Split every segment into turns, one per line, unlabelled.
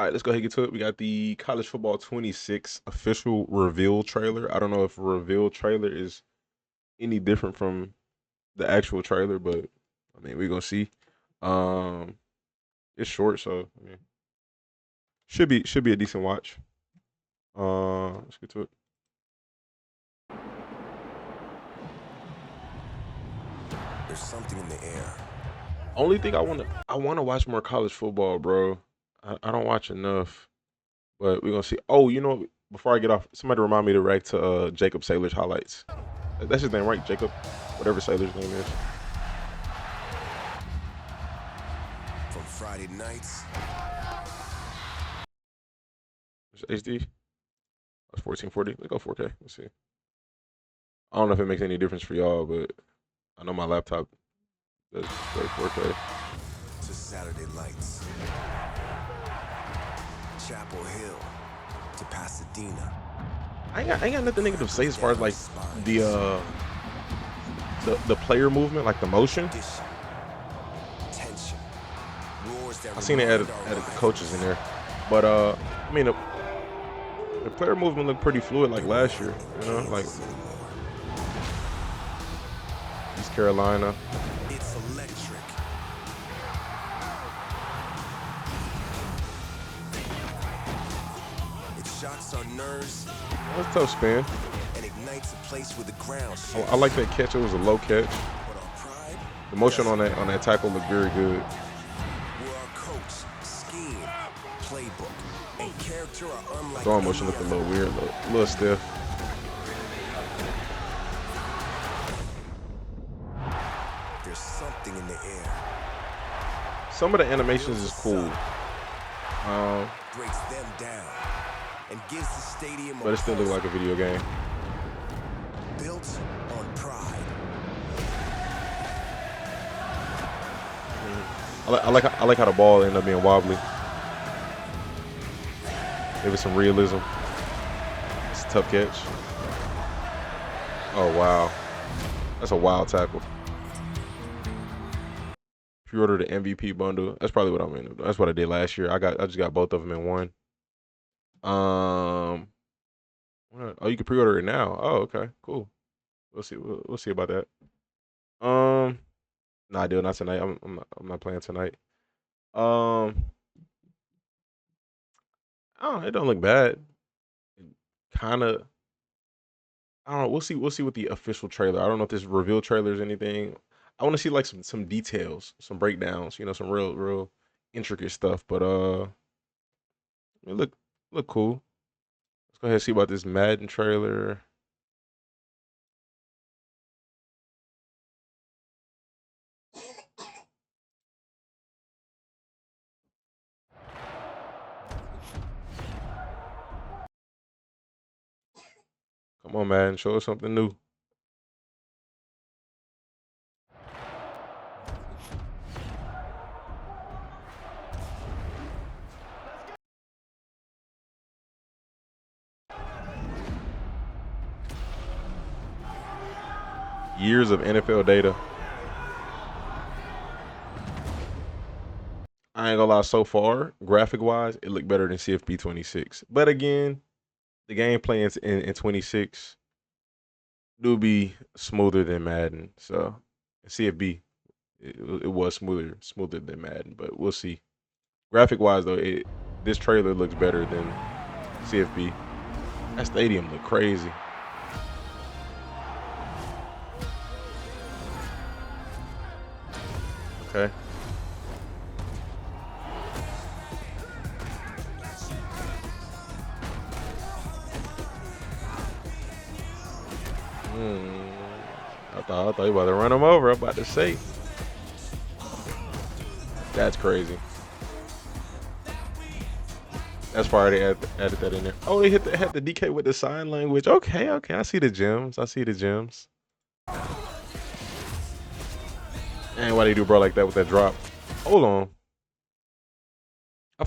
All right, let's go ahead and get to it. We got the College Football 26 official reveal trailer. I don't know if reveal trailer is any different from the actual trailer, but I mean, we're gonna see. Um, it's short, so I mean, should be a decent watch. Let's get to it.
There's something in the air.
Only thing I wanna watch more college football, bro. I don't watch enough, but we're gonna see. Oh, before I get off, somebody remind me to react to Jacob Saylor's highlights. That's his name, right? Jacob, whatever Saylor's name is.
From Friday nights.
It's HD. That's 1440. Let's go 4K. Let's see. I don't know if it makes any difference for y'all, but I know my laptop does display 4K.
To Saturday lights. Chapel Hill to Pasadena.
I ain't got nothing negative to say as far as like the the player movement, like the motion.
Tension.
I seen it added the coaches in there, but I mean the player movement looked pretty fluid like last year. Like East Carolina.
It's electric. It shocks our nerves.
That's a tough spin.
And ignites a place where the ground
I like that catch. It was a low catch.
But our pride,
The motion on that tackle looked very good.
where our coach, scheme, playbook, and character are unlike
Throwing motion
any
looked a
other.
little weird, a little stiff.
There's something in the air.
Some of the animations is cool,
Breaks them down and gives the stadium
but
a
it still looked like a video game.
built on pride.
I like how the ball ended up being wobbly. Give it some realism. It's a tough catch. Oh wow, that's a wild tackle. Pre-order the MVP bundle. That's probably what I'm in. That's what I did last year. I just got both of them in one. Oh, you can pre-order it now. Oh, okay, cool. We'll see. We'll see about that. Nah, dude, not tonight. I'm not playing tonight. Um, I don't know. It don't look bad. Kind of. I don't know. We'll see with the official trailer. I don't know if this reveal trailer is anything. I want to see like some details, some breakdowns. Some real intricate stuff. But it look cool. Let's go ahead and see about this Madden trailer. Come on, Madden, show us something new. Years of NFL data. I ain't gonna lie, so far, graphic wise, it looked better than CFB 26. But again, the gameplay in 26 do be smoother than Madden. So CFB, it was smoother than Madden, but we'll see. Graphic wise though, this trailer looks better than CFB. That stadium look crazy. Okay. I thought you about to run him over. I'm about to say. That's crazy. That's fire. They added that in there. Oh, they had the DK with the sign language. Okay. I see the gems. And why they do bro like that with that drop? Hold on.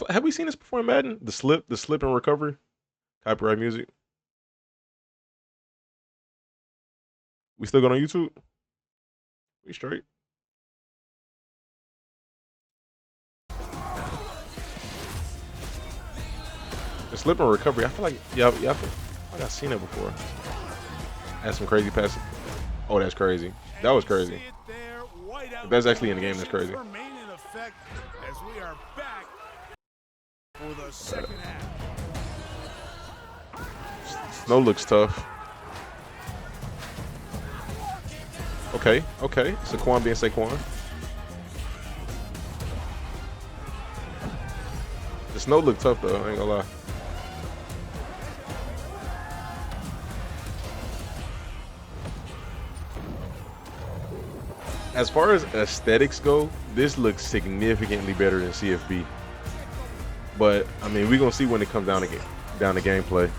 Have we seen this before in Madden? The slip and recovery. Copyright music. We still going on YouTube? We straight. The slip and recovery. I feel like yeah, I feel like I've seen it before. Had some crazy passes. Oh, that's crazy. That was crazy. If that's actually in the game, that's crazy.
As we are back for the second half.
Snow looks tough. Okay. Saquon being Saquon. The snow looked tough though. I ain't gonna lie. As far as aesthetics go, this looks significantly better than CFB. But I mean, we're gonna see when it comes down to gameplay.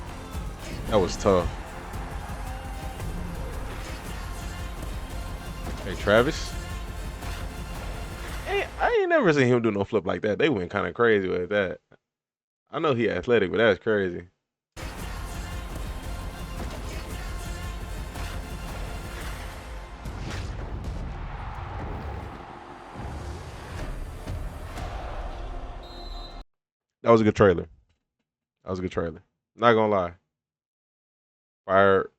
That was tough. Hey, Travis. Hey, I ain't never seen him do no flip like that. They went kind of crazy with that. I know he athletic, but that's crazy. That was a good trailer. Not gonna lie. Fire.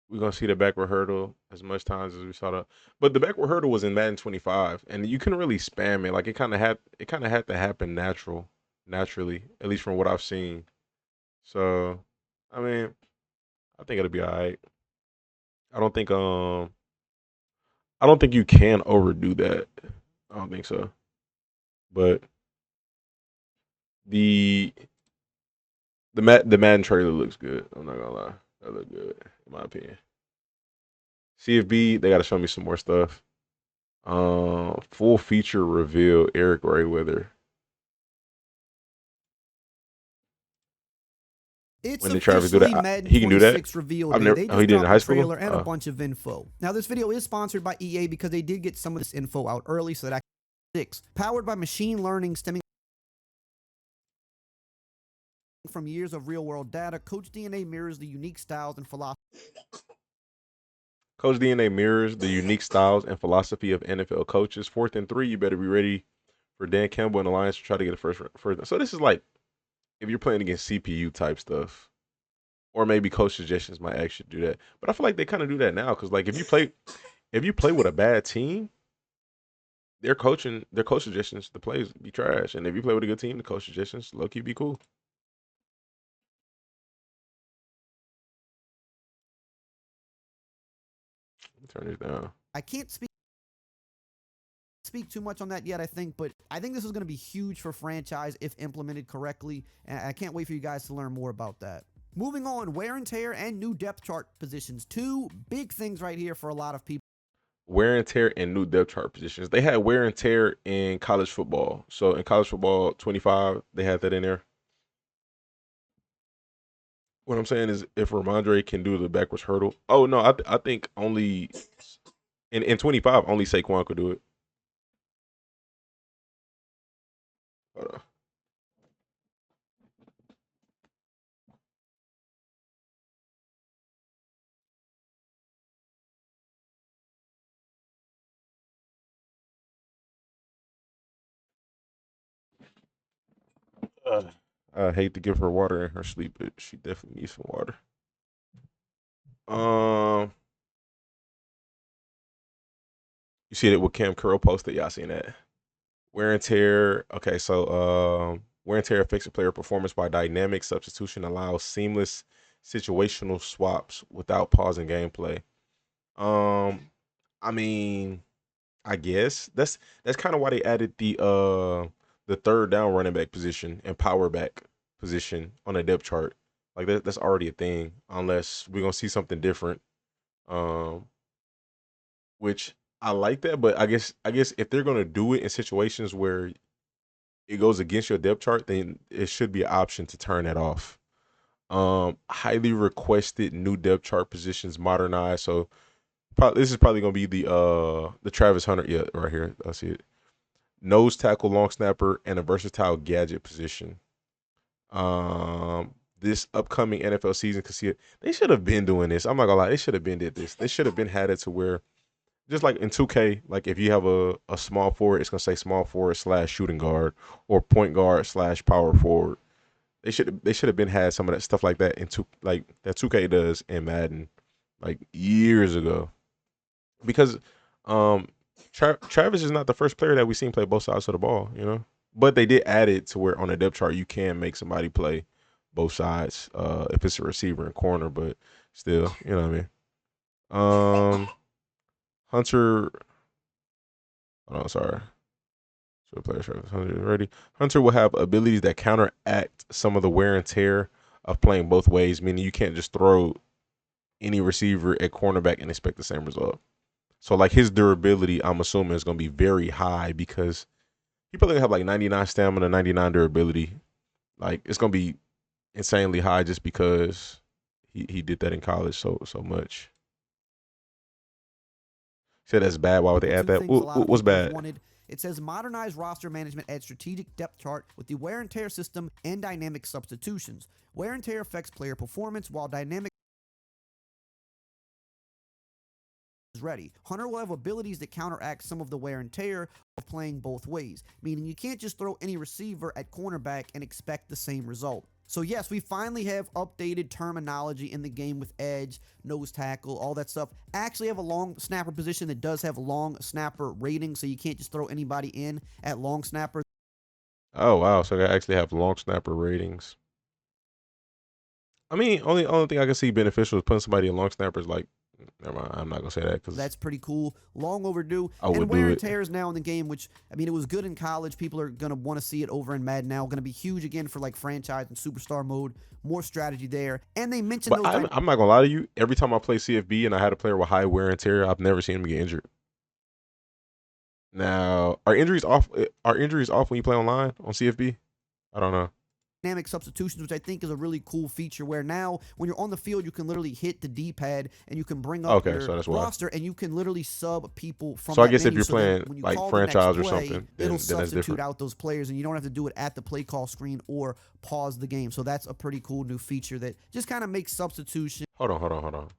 We're gonna see the backward hurdle as much times as we saw the, but the backward hurdle was in Madden 25, and you couldn't really spam it. Like it kind of had to happen naturally, at least from what I've seen. So, I mean, I think it'll be all right. I don't think I don't think you can overdo that. I don't think so. But the the Madden trailer looks good. I'm not gonna lie, that looked good in my opinion. CFB, they got to show me some more stuff. Full feature reveal Eric Rayweather.
It's
When did Travis do that?
officially Madden
He can do that.
26 reveal
I've
day.
never.
They
Oh, he
just
did it in
dropped
high
a
school.
trailer and a bunch of info. Now, this video is sponsored by EA because they did get some of this info out early, so that I can 6. Powered by machine learning stemming from years of real-world data, Coach DNA mirrors the unique styles and philosophy
Coach DNA mirrors the unique styles and philosophy of NFL coaches. 4th and 3, you better be ready for Dan Campbell and the Lions to try to get a first. So this is like if you're playing against CPU type stuff, or maybe coach suggestions might actually do that. But I feel like they kind of do that now because like if you play with a bad team, their coach suggestions the plays be trash, and if you play with a good team, the coach suggestions low key be cool. Turn this down.
I can't speak too much on that yet, I think, but I think this is going to be huge for franchise if implemented correctly, and I can't wait for you guys to learn more about that. Moving on, wear and tear and new depth chart positions. 2 big things right here for a lot of people.
Wear and tear and new depth chart positions. They had wear and tear in college football. So in college football 25, they had that in there. What I'm saying is if Ramondre can do the backwards hurdle. Oh no, I think only in 25 only Saquon could do it. Hold on. Uh, I hate to give her water in her sleep, but she definitely needs some water. Um, you see that what Cam Curl posted? Y'all seen that? Wear and tear. Okay, so wear and tear affects a player performance by dynamic substitution, allows seamless situational swaps without pausing gameplay. Um, I mean, I guess that's kind of why they added the third down running back position and power back position on a depth chart. Like that's already a thing, unless we're gonna see something different. Um, which I like that, but I guess if they're gonna do it in situations where it goes against your depth chart, then it should be an option to turn that off. Highly requested new depth chart positions modernized. So this is probably gonna be the Travis Hunter. Yeah, right here. I see it. Nose tackle, long snapper, and a versatile gadget position. This upcoming NFL season, cause see, they should have been doing this. I'm not gonna lie, they should have been did this. They should have been had it to where, just like in 2K, like if you have a small forward, it's gonna say small forward slash shooting guard or point guard slash power forward. They should have been had some of that stuff like that in like that 2K does in Madden like years ago. Because um Travis is not the first player that we've seen play both sides of the ball, you know. But they did add it to where on the depth chart you can make somebody play both sides if it's a receiver and corner, but still, you know what I mean. Hunter, oh no, sorry. So player Travis Hunter ready. Hunter will have abilities that counteract some of the wear and tear of playing both ways, meaning you can't just throw any receiver at cornerback and expect the same result. So like his durability, I'm assuming is going to be very high because he probably gonna have like 99 stamina, 99 durability. Like it's going to be insanely high just because he did that in college so much. Said that's bad. Why would they add
Two
that?
things a lot of
What's
people have
bad?
wanted. It says modernized roster management adds strategic depth chart with the wear and tear system and dynamic substitutions. Wear and tear affects player performance while dynamic is ready. Hunter will have abilities that counteract some of the wear and tear of playing both ways, meaning you can't just throw any receiver at cornerback and expect the same result. So yes, we finally have updated terminology in the game with edge, nose tackle, all that stuff. Actually have a long snapper position that does have long snapper rating, so you can't just throw anybody in at long snapper.
Oh wow, so they actually have long snapper ratings. I mean, only thing I can see beneficial is putting somebody in long snappers. Like, never mind, I'm not gonna say that because
That's pretty cool. Long overdue.
I
And
would
wear
do
and
it.
tear is now in the game, which, I mean, it was good in college. People are going to want to see it over in Madden now. Going to be huge again for like franchise and superstar mode. More strategy there. And they mentioned
But
those
I'm not gonna lie to you. Every time I play CFB and I had a player with high wear and tear, I've never seen him get injured. Now, are injuries off? Are injuries off when you play online on CFB? I don't know.
dynamic substitutions, which I think is a really cool feature where now when you're on the field, you can literally hit the D-pad and you can bring up
Okay,
your
so that's why.
roster and you can literally sub people from
So I
that
guess if
menu.
you're
So then
playing
when you
like
call the next
franchise or
play,
something,
it'll
then that's
substitute
different.
out those players and you don't have to do it at the play call screen or pause the game. So that's a pretty cool new feature that just kind of makes substitution
Hold on.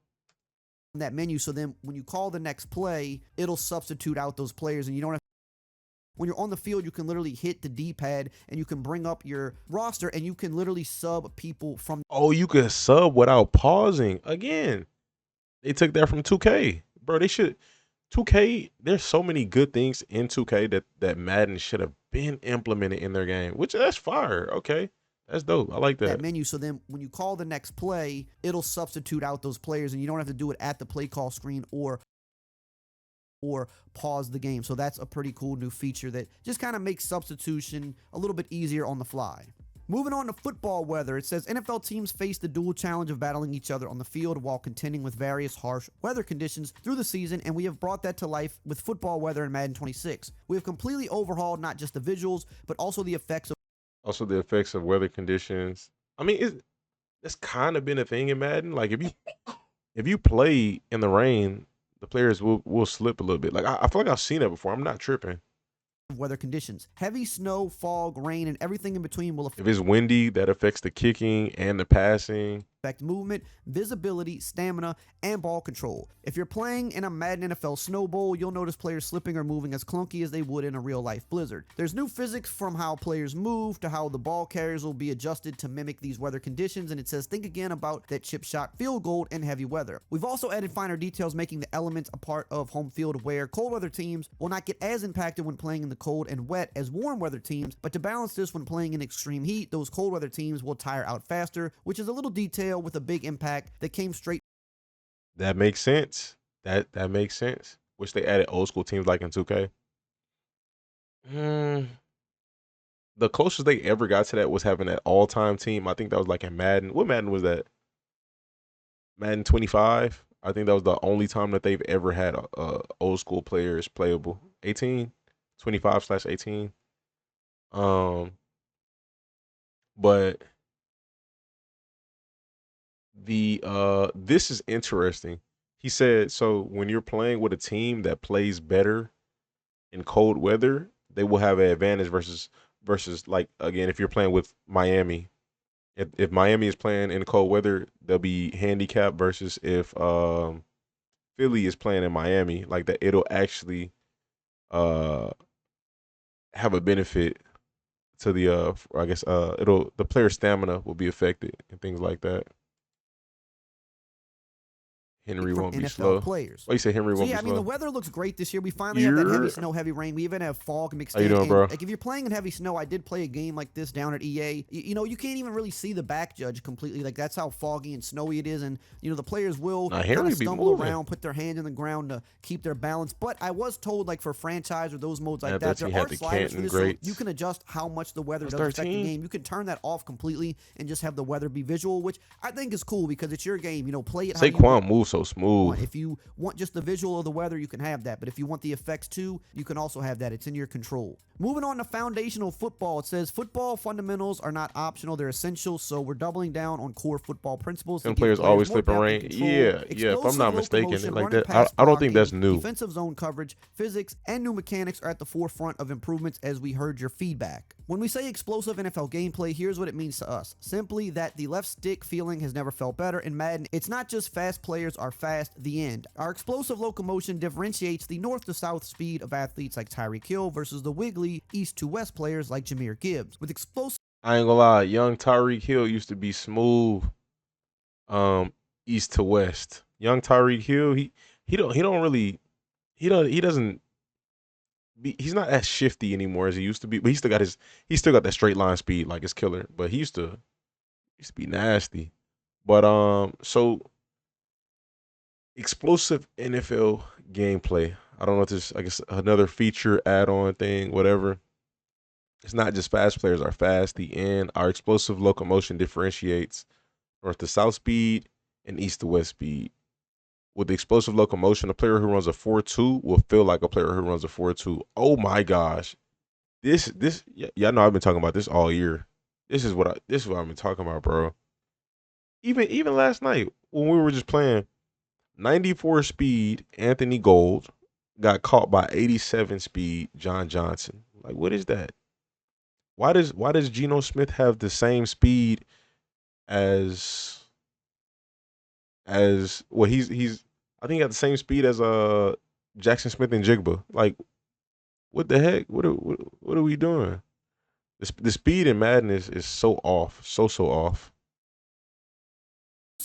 in that menu. So then when you call the next play, it'll substitute out those players and you don't have when you're on the field, you can literally hit the D-pad and you can bring up your roster and you can literally sub people from
Oh, you can sub without pausing. Again, they took that from 2K, bro. They should 2K. There's so many good things in 2K that Madden should have been implemented in their game. Which that's fire. Okay, that's dope. I like
that
that.
menu. So then when you call the next play, it'll substitute out those players and you don't have to do it at the play call screen or pause the game. So that's a pretty cool new feature that just kind of makes substitution a little bit easier on the fly. Moving on to football weather, it says NFL teams face the dual challenge of battling each other on the field while contending with various harsh weather conditions through the season, and we have brought that to life with football weather in Madden 26. We have completely overhauled not just the visuals, but also the effects of
Also, the effects of weather conditions. I mean, that's kind of been a thing in Madden. Like if you play in the rain, the players will slip a little bit. Like I feel like I've seen that before. I'm not tripping.
weather conditions. Heavy snow, fog, rain, and everything in between will
If it's windy, that affects the kicking and the passing.
affect movement, visibility, stamina, and ball control. If you're playing in a Madden NFL Snow Bowl, you'll notice players slipping or moving as clunky as they would in a real-life blizzard. There's new physics from how players move to how the ball carriers will be adjusted to mimic these weather conditions, and it says think again about that chip shot field goal in heavy weather. We've also added finer details making the elements a part of home field where cold weather teams will not get as impacted when playing in the cold and wet as warm weather teams, but to balance this when playing in extreme heat, those cold weather teams will tire out faster, which is a little detail with a big impact that came straight.
That makes sense. That makes sense. Wish they added old school teams like in 2K. Mm, the closest they ever got to that was having that all time team. I think that was like in Madden. What Madden was that? Madden 25. I think that was the only time that they've ever had old school players playable. 18, 25/18. Um, but the this is interesting. He said so when you're playing with a team that plays better in cold weather, they will have an advantage versus like again if you're playing with Miami. If Miami is playing in cold weather, they'll be handicapped versus if Philly is playing in Miami, like that it'll actually uh have a benefit to the I guess the player stamina will be affected and things like that. Henry
from
won't be
NFL
slow.
players.
Why you say Henry
So
won't
yeah,
be
I mean the
slow?
weather looks great this year. We finally have that heavy
You're
snow, heavy rain. We even have fog mixed
how you
in.
doing,
And
bro?
like if you're playing in heavy snow, I did play a game like this down at EA. You know, you can't even really see the back judge completely. Like that's how foggy and snowy it is. And you know the players will
Nah,
kind
Henry
of
be
stumble
moving.
around, put their hand in the ground to keep their balance. But I was told like for franchise or those modes like
Madden
that,
13
there
had
are
the
sliders for
Canton
this, so you
greats.
can adjust how much the weather
That's
does affect the
13.
game. You can turn that off completely and just have the weather be visual, which I think is cool because it's your game. You know, play it how you
Saquon moves so
want.
smooth.
If you want just the visual of the weather, you can have that. But if you want the effects too, you can also have that. It's in your control. Moving on to foundational football, it says football fundamentals are not optional; they're essential. So we're doubling down on core football principles to
Some
give
players
players
always
more
slip and
depth and
rain.
control,
Yeah, yeah. If I'm
explosive
not mistaken,
locomotion,
like
running
that,
pass
I don't think that's
blocking,
new.
defensive zone coverage, physics, and new mechanics are at the forefront of improvements as we heard your feedback. When we say explosive NFL gameplay, here's what it means to us. Simply that the left stick feeling has never felt better in Madden. It's not just fast players are fast, the end. Our explosive locomotion differentiates the north to south speed of athletes like Tyreek Hill versus the wiggly east to west players like Jahmyr Gibbs. With explosive
I ain't gonna lie, young Tyreek Hill used to be smooth, east to west. Young Tyreek Hill, he don't really he doesn't he's not as shifty anymore as he used to be, but he still got that straight line speed like it's killer. But he used to be nasty. But so explosive NFL gameplay. I don't know if this I guess another feature add-on thing, whatever. It's not just fast players are fast. The end. Our explosive locomotion differentiates north to south speed and east to west speed. With the explosive locomotion, a player who runs a 4.2 will feel like a player who runs a 4.2. Oh my gosh. Y'all know I've been talking about this all year. This is what I've been talking about, bro. Even last night when we were just playing 94 speed Anthony Gold got caught by 87 speed John Johnson. Like what is that? Why does Geno Smith have the same speed as well he's I think he got the same speed as Jackson Smith and Jigba. Like what the heck? What are we doing? The speed in Madden is so off, so off.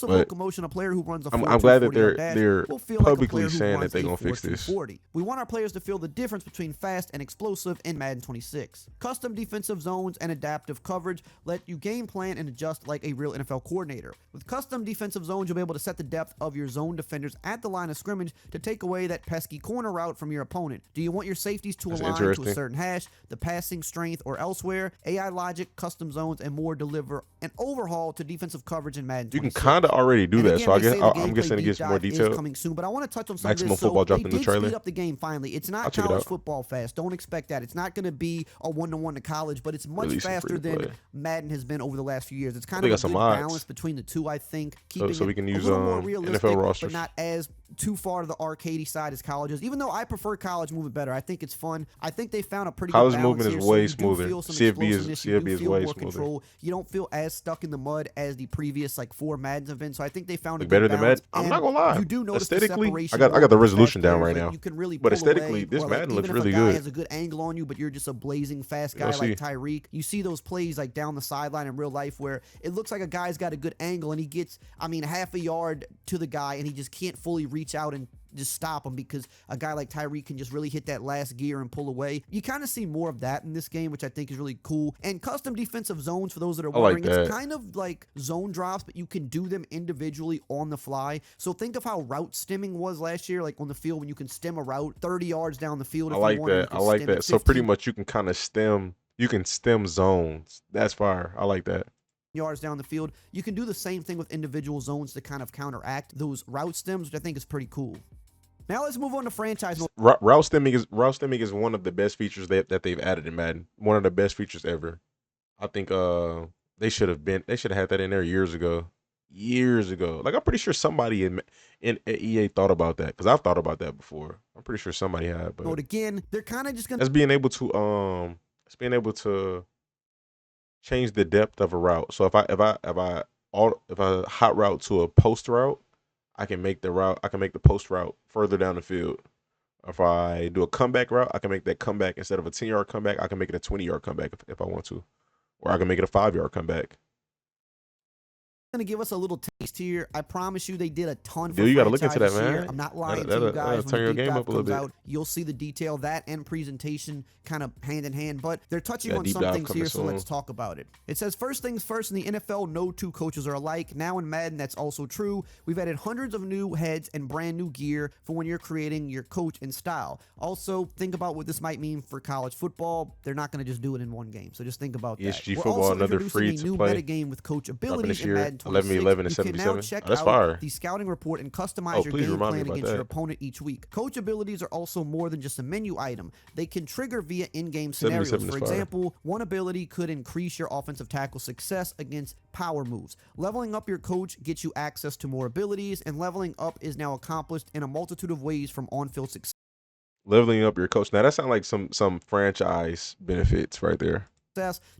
But
locomotion, a player who runs a
I'm glad that
4.2 40-yard dash
they're
will feel like a
publicly
player who
saying
runs
that they're
a
gonna fix
4.2
this.
40. We want our players to feel the difference between fast and explosive in Madden 26. Custom defensive zones and adaptive coverage let you game plan and adjust like a real NFL coordinator. With custom defensive zones, you'll be able to set the depth of your zone defenders at the line of scrimmage to take away that pesky corner route from your opponent. Do you want your safeties to
That's
align to a
interesting.
certain hash, the passing strength, or elsewhere? AI logic, custom zones, and more deliver an overhaul to defensive coverage in Madden
You can
26.
kind of already do
And
that.
again,
So I
they
guess
say the
I'm
gameplay
guessing it
deep
gets more
dive is
detailed.
coming soon, but I want to touch on some
Maximum
of this. So
Football
they
dropped in the
did
trailer.
speed up the game finally. It's
I'll
not
check it
college
out.
football fast. Don't expect that. It's not going to be a 1-to-1 to college, but it's much
Releasing free
faster
to
than
play.
Madden has been over the last few years. It's kind
They
of a
got some
good
mods.
balance between the two, I think, keeping
So
it
we can
a
use
little more
NFL
realistic,
rosters.
but not as too far to the arcadey side as college is. Even though I prefer college movement better, I think it's fun. I think they found a pretty
College
good balance
movement is
here. So
way
you do
smoother.
feel some
CFB
explosiveness. You do
is
feel
way
more
smoother.
control. You don't feel as stuck in the mud as the previous like 4 Maddens have been. So I think they found a
Like
good
better than
balance.
Madden. I'm
And
not gonna lie.
you do notice the
Aesthetically,
separation
I
more
got the
with fast
resolution down
players.
right
Like,
now.
you can really
But
pull
aesthetically,
away,
this
or like
Madden
even
looks
if
really
a guy
good.
has a good angle on you, but you're just a blazing fast
You
guy
gonna
like
see.
Tyreek. You see those plays like down the sideline in real life where it looks like a guy's got a good angle and he gets, I mean, half a yard to the guy and he just can't fully reach out and just stop him because a guy like Tyreek can just really hit that last gear and pull away. You kind of see more of that in this game, which I think is really cool. And custom defensive zones, for those that are
I like
wondering, it's
that.
kind of like zone drops, but you can do them individually on the fly. So think of how route stemming was last year, like on the field when you can stem a route 30 yards down the field
I
if
like
you want, or you
that. I
can
like
stem it
that. So pretty
15
much you can kind of stem. You can stem zones. That's fire. I like that.
yards down the field. You can do the same thing with individual zones to kind of counteract those route stems, which I think is pretty cool. Now let's move on to franchise mode.
Route stemming is one of the best features that they've added in Madden. One of the best features ever. I think they should have had that in there years ago. Years ago. Like I'm pretty sure somebody in at EA thought about that because I've thought about that before. I'm pretty sure somebody had, but
Again, they're kind of just gonna
that's being able to change the depth of a route. So if I hot route to a post route, I can make the post route further down the field. If I do a comeback route, I can make that comeback instead of a 10-yard comeback. I can make it a 20-yard comeback if I want to, or I can make it a 5-yard comeback.
Going to give us a little taste here. I promise you they did a ton for
Dude, you got to look into that,
franchises here.
man.
I'm not lying to
That'll
you guys. When
turn
the
your
deep
game
dive
up a little
comes
bit.
out, you'll see the detail, that and presentation kind of hand in hand. But they're touching
Yeah,
on
deep
some
dive
things
coming
here, so let's
soon.
talk about it. It says, first things first, in the NFL, no two coaches are alike. Now in Madden, that's also true. We've added hundreds of new heads and brand new gear for when you're creating your coach and style. Also, think about what this might mean for college football. They're not going to just do it in one game, so just think about that.
ESG
We're
football,
also
another
introducing
free
a
to
new
play.
meta game with coach
Dropping
abilities
this
in
year,
Madden
11
26.
11 and
You can now
77.
check
Oh, that's
out
fire.
the scouting report and customize
Oh,
your
please
game
remind me
plan
about
against your
that.
opponent each week. Coach abilities are also more than just a menu item. They can trigger via in-game
77
scenarios.
is
For
fire.
example, one ability could increase your offensive tackle success against power moves. Leveling up your coach gets you access to more abilities, and leveling up is now accomplished in a multitude of ways, from on-field success
Leveling up your coach. Now that sounds like some franchise benefits right there.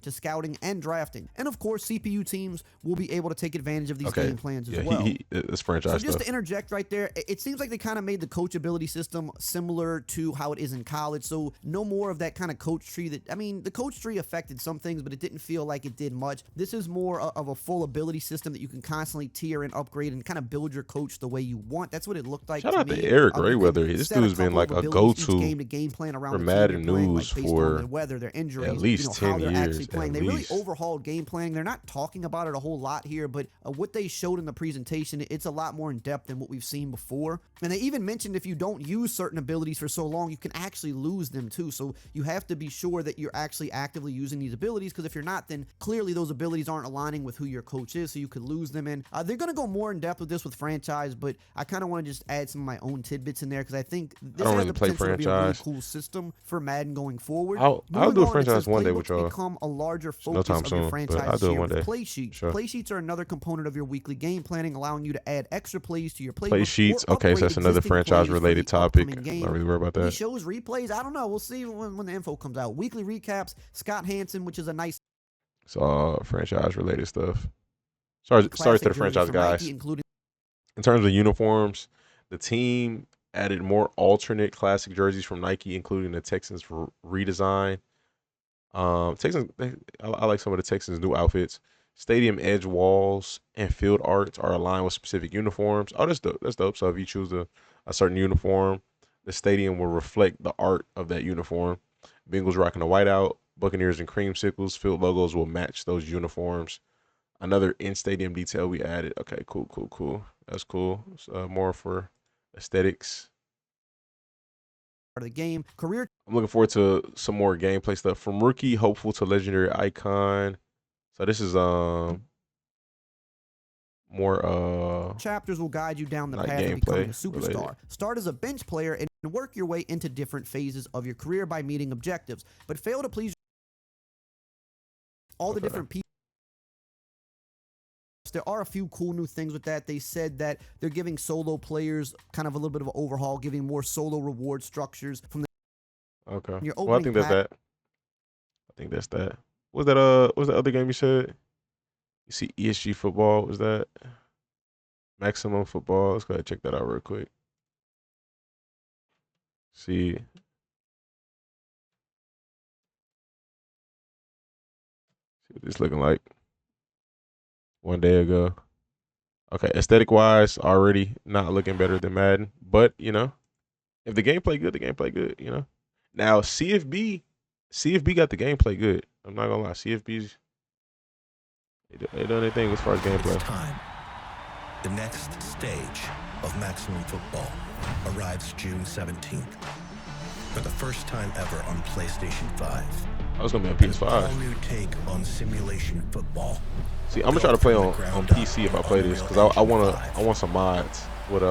to scouting and drafting. And of course, CPU teams will be able to take advantage of these
Okay.
game plans
Yeah,
as well.
it's
So
franchise
just
stuff.
to interject right there, it seems like they kind of made the coach ability system similar to how it is in college. So no more of that kind of coach tree that, I mean, the coach tree affected some things, but it didn't feel like it did much. This is more of a full ability system that you can constantly tier and upgrade and kind of build your coach the way you want. That's what it looked like
Shout
to
out
me.
to Eric
You can
Grayweather. This
set a
dude's been
couple
like
of
a
abilities each
go-to
game to game plan around
for
the team
Madden
you're playing,
news
like based on
for
their weather, their injuries,
at least
how
10
they're actually
years.
playing.
At
They really
least.
overhauled game planning. They're not talking about it a whole lot here, but what they showed in the presentation, it's a lot more in depth than what we've seen before. And they even mentioned if you don't use certain abilities for so long, you can actually lose them too. So you have to be sure that you're actually actively using these abilities, because if you're not, then clearly those abilities aren't aligning with who your coach is, so you could lose them. And they're going to go more in depth with this with franchise, but I kind of want to just add some of my own tidbits in there, because I think this
don't
has
really
the
play
potential to be a really
franchise.
cool system for Madden going forward.
I'll
Moving
do a
on, it
franchise
says
one day with
playbooks
y'all.
become a larger
No
focus
time
of your
soon, but I'll
franchise
do it
here
one
with
day.
play sheets.
Sure.
Play sheets are another component of your weekly game planning, allowing you to add extra plays to your playbook.
Play sheets.
Or
Okay, so
upgrade
that's another
existing plays for
franchise-related
the
topic.
upcoming
I'm
game.
not really worried about
Any
that.
shows, replays? I don't know. We'll see when the info comes out. Weekly recaps. Scott Hansen, which is a nice
It's all franchise-related stuff. Sorry to
classic
the
jersey
franchise
from Nike,
guys.
including
In terms of uniforms, the team added more alternate classic jerseys from Nike, including the Texans redesign. Texans, I like some of the Texans' new outfits. Stadium edge walls and field arts are aligned with specific uniforms. Oh, that's dope. That's dope. So if you choose a certain uniform, the stadium will reflect the art of that uniform. Bengals rocking a whiteout. Buccaneers and creamsicles. Field logos will match those uniforms. Another in-stadium detail we added. Okay, cool. That's cool. More for aesthetics.
part of the game. Career
I'm looking forward to some more gameplay stuff from rookie hopeful to legendary icon. So this is more
chapters will guide you down the
not
path of becoming a
gameplay
superstar.
related.
Start as a bench player and work your way into different phases of your career by meeting objectives, but fail to please all the
Okay.
different people. There are a few cool new things with that. They said that they're giving solo players kind of a little bit of an overhaul, giving more solo reward structures from the
Okay.
your
Well, I
opening
think that's
pack.
that. I think that's that. What's the other game you said? You see ESG football, was that maximum football? Let's go ahead and check that out real quick. See what this looking like. One day ago. Okay, aesthetic wise, already not looking better than Madden. But, if the gameplay good, the gameplay good, Now CFB got the gameplay good. I'm not gonna lie. CFB's they done their thing as far as gameplay.
It's time. The next stage of Maximum Football arrives June 17th. For the first time ever on PlayStation 5.
I was gonna be on
An
PS5.
all-new take on simulation football.
See, I'm gonna try to play on PC if I play this because I want some mods with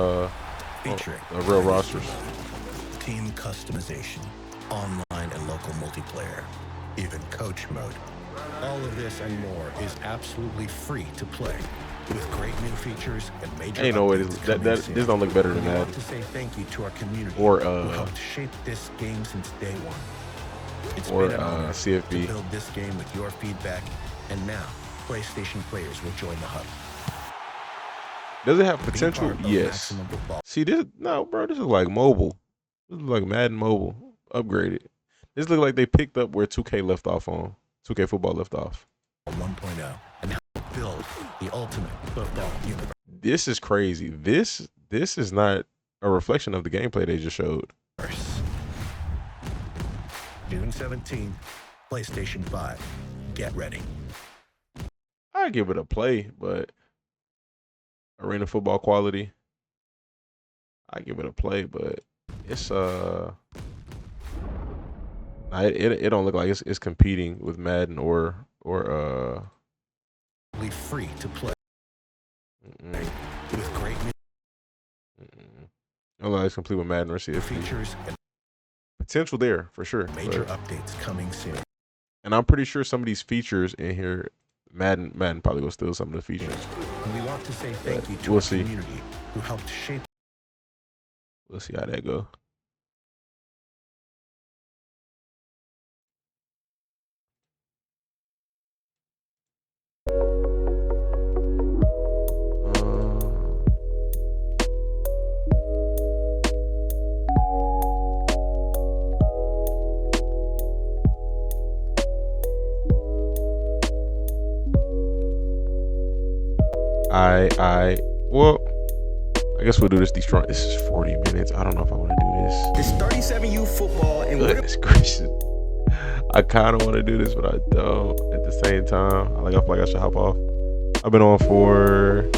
Featuring
real rosters.
team customization, online and local multiplayer, even coach mode. All of this and more is absolutely free to play, with great new features and major
Ain't no way
updates
this
coming soon.
don't look better than
We want
Madden
to say thank you to our community
or
who helped shape this game since day one. It's
or
been an honor
CFB.
to build this game with your feedback, and now PlayStation players will join the hub.
Does it have
Be
potential?
part of
Yes.
Maximum Football.
See this? No, bro. This is like mobile. This look like Madden Mobile upgraded. This look like they picked up where 2K left off on. 2K football left off.
1.0 and how to build the ultimate football universe.
This is crazy. This is not a reflection of the gameplay they just showed.
June 17th, PlayStation 5. Get ready.
I give it a play, but arena football quality, I give it a play, but it's it don't look like it's competing with Madden or
Free to play
mm-mm,
with great new
mm-mm. I don't like it's complete with Madden or CFB.
features and
Potential there for sure,
major
but-
updates coming soon.
and I'm pretty sure some of these features in here, Madden probably will steal some of the features.
And we want to say thank you to
We'll
our
see.
community who helped shape
We'll see how that go. Well, I guess we'll do this Detroit. This is 40 minutes. I don't know if I want to do this.
It's 37U football and
Goodness gracious. I kind of want to do this, but I don't at the same time. I feel like I should hop off. I've been on for